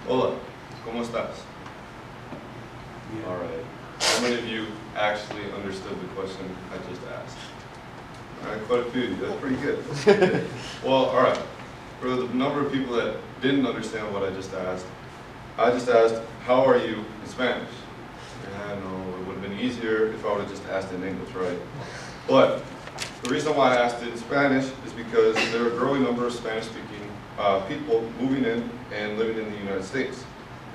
Hola, ¿cómo estás? All right. How many of you actually understood the question I just asked? All right, quite a few. That's pretty good. Well, all right. For the number of people that didn't understand what I just asked, how are you in Spanish? And I know it would have been easier if I would have just asked it in English, right? But the reason why I asked it in Spanish is because there are a growing number of Spanish-speaking people moving in and living in the United States.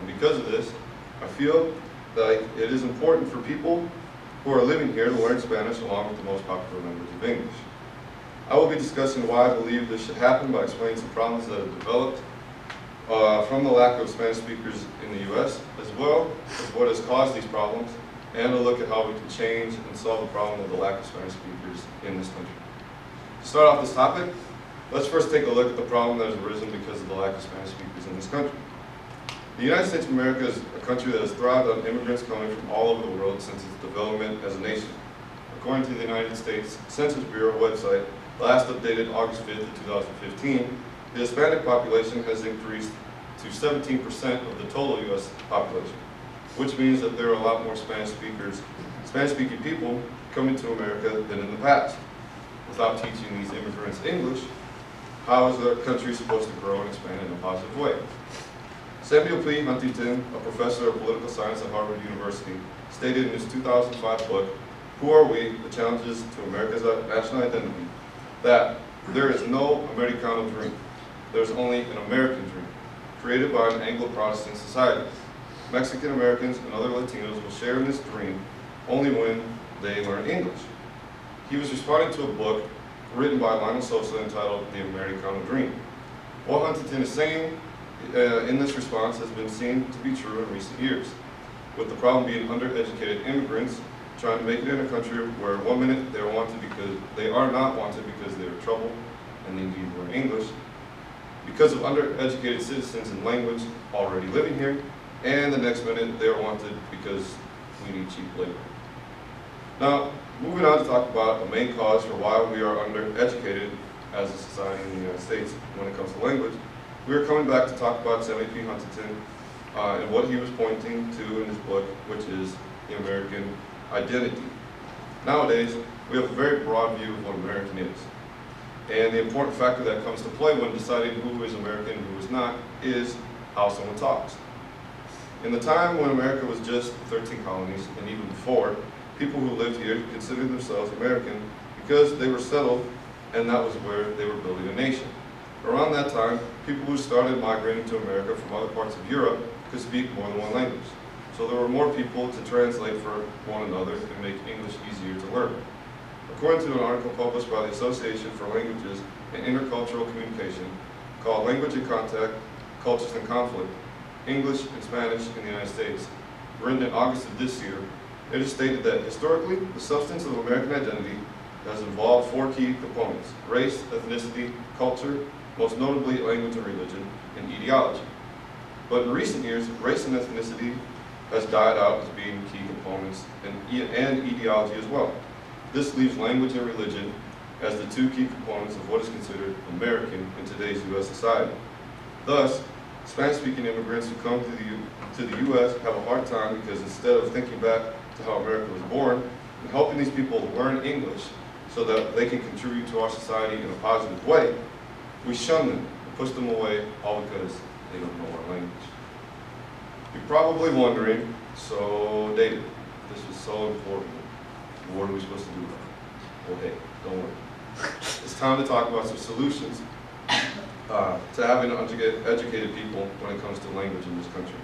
And because of this, I feel like it is important for people who are living here to learn Spanish along with the most popular language of English. I will be discussing why I believe this should happen by explaining some problems that have developed from the lack of Spanish speakers in the U.S., as well as what has caused these problems, and a look at how we can change and solve the problem of the lack of Spanish speakers in this country. To start off this topic, let's first take a look at the problem that has arisen because of the lack of Spanish speakers in this country. The United States of America is a country that has thrived on immigrants coming from all over the world since its development as a nation. According to the United States Census Bureau website, last updated August 5th of 2015, the Hispanic population has increased to 17% of the total U.S. population, which means that there are a lot more Spanish-speaking people coming to America than in the past. Without teaching these immigrants English, how is our country supposed to grow and expand in a positive way? Samuel P. Huntington, a professor of political science at Harvard University, stated in his 2005 book, Who Are We? The Challenges to America's National Identity, that there is no Americano dream. There's only an American dream, created by an Anglo-Protestant society. Mexican Americans and other Latinos will share in this dream only when they learn English. He was responding to a book written by Lionel Sosa entitled The Americano Dream. What Huntington is saying in this response has been seen to be true in recent years, with the problem being undereducated immigrants trying to make it in a country where 1 minute they are wanted because they are not wanted because they are trouble and they need to learn English, because of undereducated citizens in language already living here, and the next minute they are wanted because we need cheap labor. Now, moving on to talk about the main cause for why we are undereducated as a society in the United States when it comes to language, we are coming back to talk about Samuel P. Huntington and what he was pointing to in his book, which is the American identity. Nowadays, we have a very broad view of what American is. And the important factor that comes to play when deciding who is American and who is not is how someone talks. In the time when America was just 13 colonies, and even before, people who lived here considered themselves American because they were settled and that was where they were building a nation. Around that time, people who started migrating to America from other parts of Europe could speak more than one language. So there were more people to translate for one another and make English easier to learn. According to an article published by the Association for Languages and Intercultural Communication called Language and Contact, Cultures and Conflict, English and Spanish in the United States, written in August of this year, it is stated that historically, the substance of American identity has involved 4 key components: race, ethnicity, culture, most notably language and religion, and ideology. But in recent years, race and ethnicity has died out as being key components, and ideology as well. This leaves language and religion as the 2 key components of what is considered American in today's U.S. society. Thus, Spanish-speaking immigrants who come to the U.S. have a hard time because instead of thinking back to how America was born and helping these people learn English so that they can contribute to our society in a positive way, we shun them and push them away all because they don't know our language. You're probably wondering, so David, this was so important, what are we supposed to do about it? Well, hey, don't worry. It's time to talk about some solutions to having educated people when it comes to language in this country.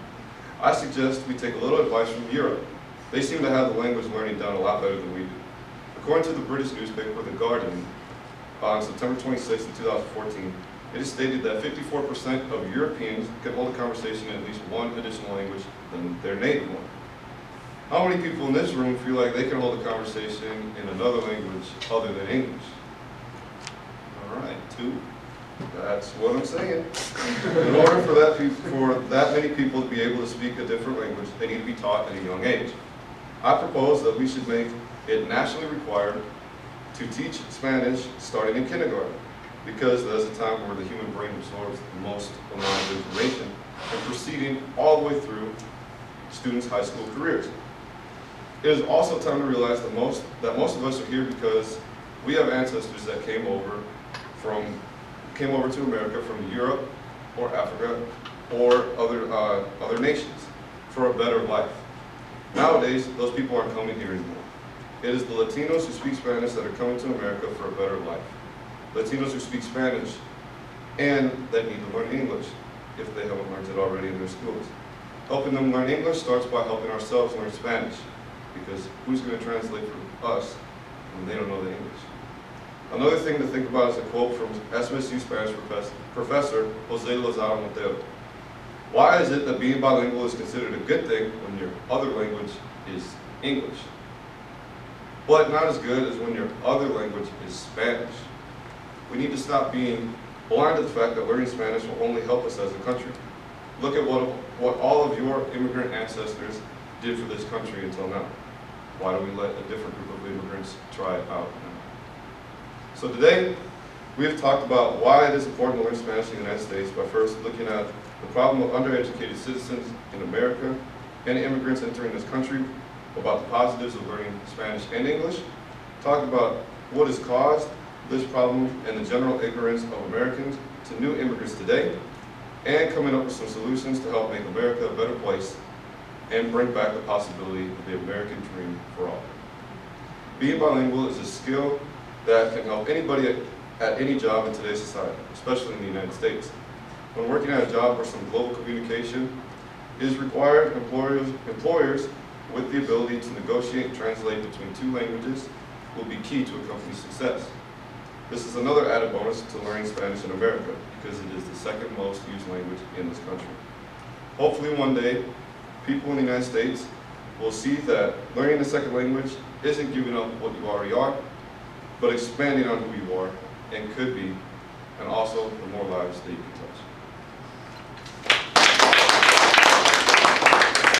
I suggest we take a little advice from Europe. They seem to have the language learning done a lot better than we do. According to the British newspaper The Guardian, on September 26, 2014, it is stated that 54% of Europeans can hold a conversation in at least one additional language than their native one. How many people in this room feel like they can hold a conversation in another language other than English? All right, 2. That's what I'm saying. In order for that many people to be able to speak a different language, they need to be taught at a young age. I propose that we should make it nationally required to teach Spanish starting in kindergarten, because that's a time where the human brain absorbs the most amount of information and proceeding all the way through students' high school careers. It is also time to realize that most of us are here because we have ancestors that came over to America from Europe or Africa or other nations for a better life. Nowadays, those people aren't coming here anymore. It is the Latinos who speak Spanish that are coming to America for a better life. Latinos who speak Spanish and that need to learn English if they haven't learned it already in their schools. Helping them learn English starts by helping ourselves learn Spanish, because who's going to translate for us when they don't know the English? Another thing to think about is a quote from SMSU Spanish professor Jose Lozada Montero. Why is it that being bilingual is considered a good thing when your other language is English, but not as good as when your other language is Spanish? We need to stop being blind to the fact that learning Spanish will only help us as a country. Look at what all of your immigrant ancestors did for this country until now. Why do we let a different group of immigrants try it out now? So today, we have talked about why it is important to learn Spanish in the United States by first looking at the problem of undereducated citizens in America and immigrants entering this country, about the positives of learning Spanish and English, talk about what has caused this problem and the general ignorance of Americans to new immigrants today, and coming up with some solutions to help make America a better place and bring back the possibility of the American dream for all. Being bilingual is a skill that can help anybody at any job in today's society, especially in the United States. When working at a job where some global communication is required, employers with the ability to negotiate and translate between two languages will be key to a company's success. This is another added bonus to learning Spanish in America, because it is the second most used language in this country. Hopefully one day, people in the United States will see that learning a second language isn't giving up what you already are, but expanding on who you are and could be, and also the more lives that you can touch.